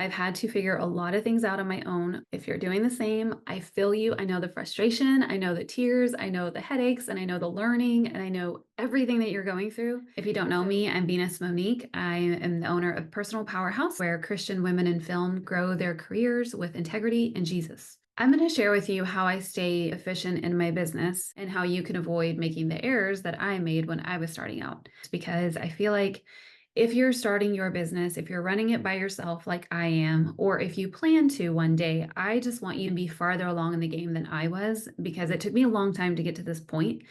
I've had to figure a lot of things out on my own. If you're doing the same, I feel you. I know the frustration, I know the tears, I know the headaches, and I know the learning, and I know everything that you're going through. If you don't know me, I'm Venus Monique. I am the owner of Personal Powerhouse, where Christian women in film grow their careers with integrity and Jesus. I'm going to share with you how I stay efficient in my business and how you can avoid making the errors that I made when I was starting out. It's because I feel like if you're starting your business, if you're running it by yourself like I am, or if you plan to one day, I just want you to be farther along in the game than I was, because it took me a long time to get to this point.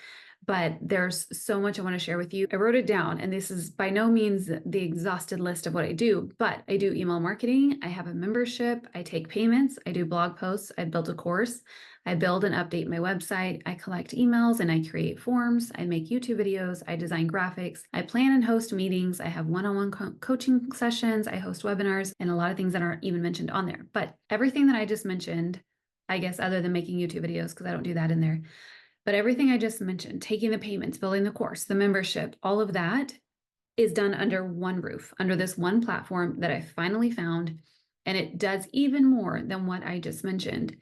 But there's so much I want to share with you. I wrote it down, and this is by no means the exhausted list of what I do, but I do email marketing. I have a membership. I take payments. I do blog posts. I built a course. I build and update my website. I collect emails and I create forms. I make YouTube videos. I design graphics. I plan and host meetings. I have one-on-one coaching sessions. I host webinars and a lot of things that aren't even mentioned on there. But everything that I just mentioned, I guess, other than making YouTube videos, because I don't do that in there, but everything I just mentioned, taking the payments, building the course, the membership, all of that is done under one roof, under this one platform that I finally found. And it does even more than what I just mentioned.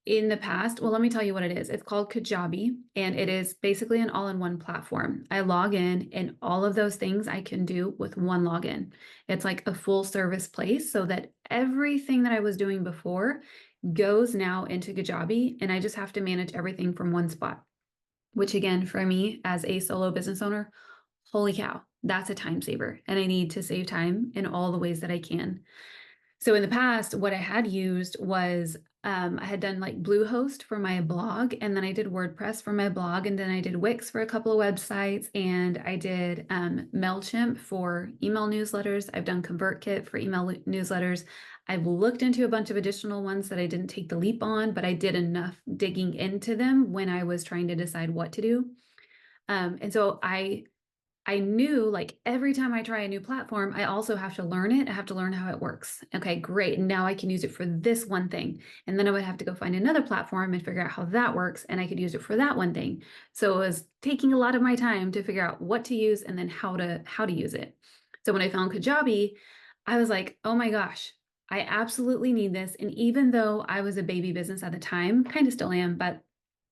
In the past, well, let me tell you what it is. It's called Kajabi, and it is basically an all-in-one platform. I log in, and all of those things I can do with one login. It's like a full service place, so that everything that I was doing before goes now into Kajabi, and I just have to manage everything from one spot. Which again, for me as a solo business owner, holy cow, that's a time saver. And I need to save time in all the ways that I can. So in the past, what I had used was I had done like Bluehost for my blog, and then I did WordPress for my blog, and then I did Wix for a couple of websites, and I did MailChimp for email newsletters. I've done ConvertKit for email newsletters. I've looked into a bunch of additional ones that I didn't take the leap on, but I did enough digging into them when I was trying to decide what to do. And so I knew, like, every time I try a new platform, I also have to learn it. I have to learn how it works. Okay, great. Now I can use it for this one thing. And then I would have to go find another platform and figure out how that works. And I could use it for that one thing. So it was taking a lot of my time to figure out what to use and then how to use it. So when I found Kajabi, I was like, oh my gosh, I absolutely need this. And even though I was a baby business at the time, kind of still am, but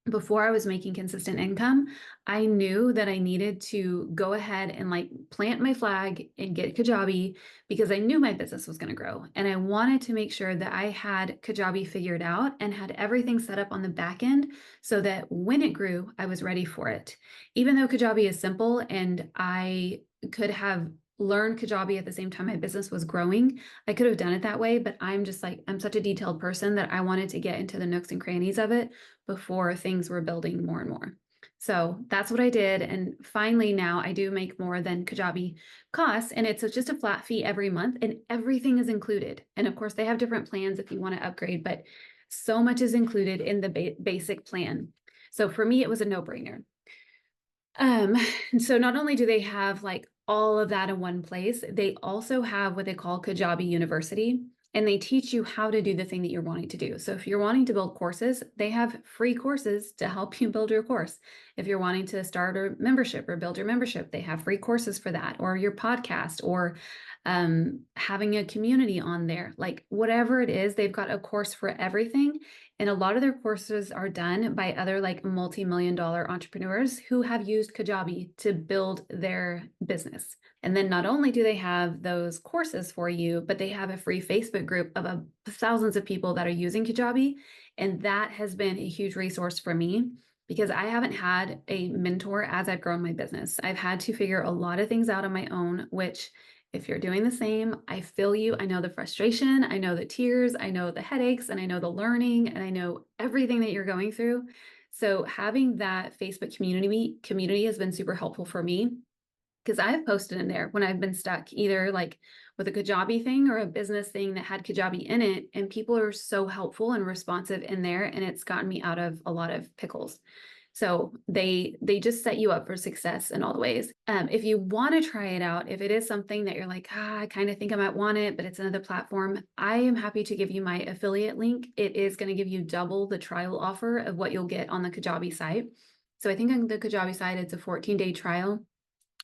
before I was making consistent income, I knew that I needed to go ahead and like plant my flag and get Kajabi, because I knew my business was going to grow. And I wanted to make sure that I had Kajabi figured out and had everything set up on the back end so that when it grew, I was ready for it. Even though Kajabi is simple and I could have learned Kajabi at the same time my business was growing, I could have done it that way, but I'm just like, I'm such a detailed person that I wanted to get into the nooks and crannies of it before things were building more and more. So that's what I did. And finally, now I do make more than Kajabi costs, and it's just a flat fee every month, and everything is included. And of course, they have different plans if you want to upgrade, but so much is included in the basic plan. So for me, it was a no-brainer. And so not only do they have like all of that in one place, they also have what they call Kajabi University, and they teach you how to do the thing that you're wanting to do. So if you're wanting to build courses, they have free courses to help you build your course. If you're wanting to start a membership or build your membership, they have free courses for that, or your podcast, or having a community on there. Like whatever it is, they've got a course for everything. And a lot of their courses are done by other like multi-million-dollar entrepreneurs who have used Kajabi to build their business. And then not only do they have those courses for you, but they have a free Facebook group of thousands of people that are using Kajabi. And that has been a huge resource for me, because I haven't had a mentor as I've grown my business. I've had to figure a lot of things out on my own, which, if you're doing the same, I feel you. I know the frustration, I know the tears, I know the headaches, and I know the learning, and I know everything that you're going through. So having that Facebook community has been super helpful for me, because I've posted in there when I've been stuck, either like with a Kajabi thing or a business thing that had Kajabi in it, and people are so helpful and responsive in there, and it's gotten me out of a lot of pickles. So they just set you up for success in all the ways. If you want to try it out, if it is something that you're like, I kind of think I might want it, but it's another platform, I am happy to give you my affiliate link. It is going to give you double the trial offer of what you'll get on the Kajabi site. So I think on the Kajabi site, it's a 14-day trial.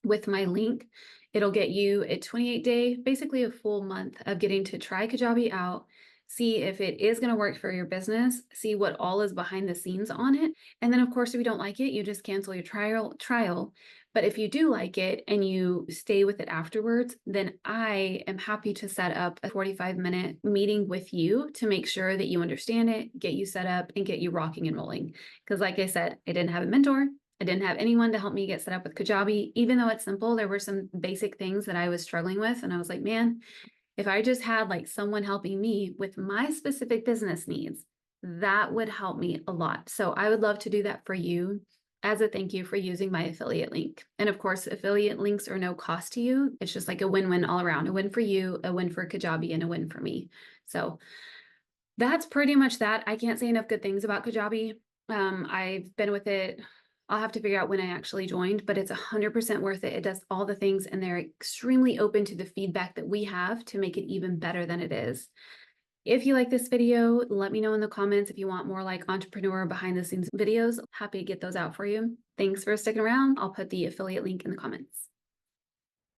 With my link, It'll get you a 28-day, basically a full month of getting to try Kajabi out, see if it is going to work for your business, see what all is behind the scenes on it. And then of course, if you don't like it, you just cancel your trial. But if you do like it and you stay with it afterwards, then I am happy to set up a 45-minute meeting with you to make sure that you understand it, get you set up, and get you rocking and rolling. Because like I said, I didn't have a mentor. I didn't have anyone to help me get set up with Kajabi. Even though it's simple, there were some basic things that I was struggling with. And I was like, man, if I just had like someone helping me with my specific business needs, that would help me a lot. So I would love to do that for you as a thank you for using my affiliate link. And of course, affiliate links are no cost to you. It's just like a win-win all around, a win for you, a win for Kajabi, and a win for me. So that's pretty much that. I can't say enough good things about Kajabi. I've been with it. I'll have to figure out when I actually joined, but it's 100% worth it. It does all the things and they're extremely open to the feedback that we have to make it even better than it is. If you like this video, let me know in the comments if you want more like entrepreneur behind the scenes videos. Happy to get those out for you. Thanks for sticking around. I'll put the affiliate link in the comments.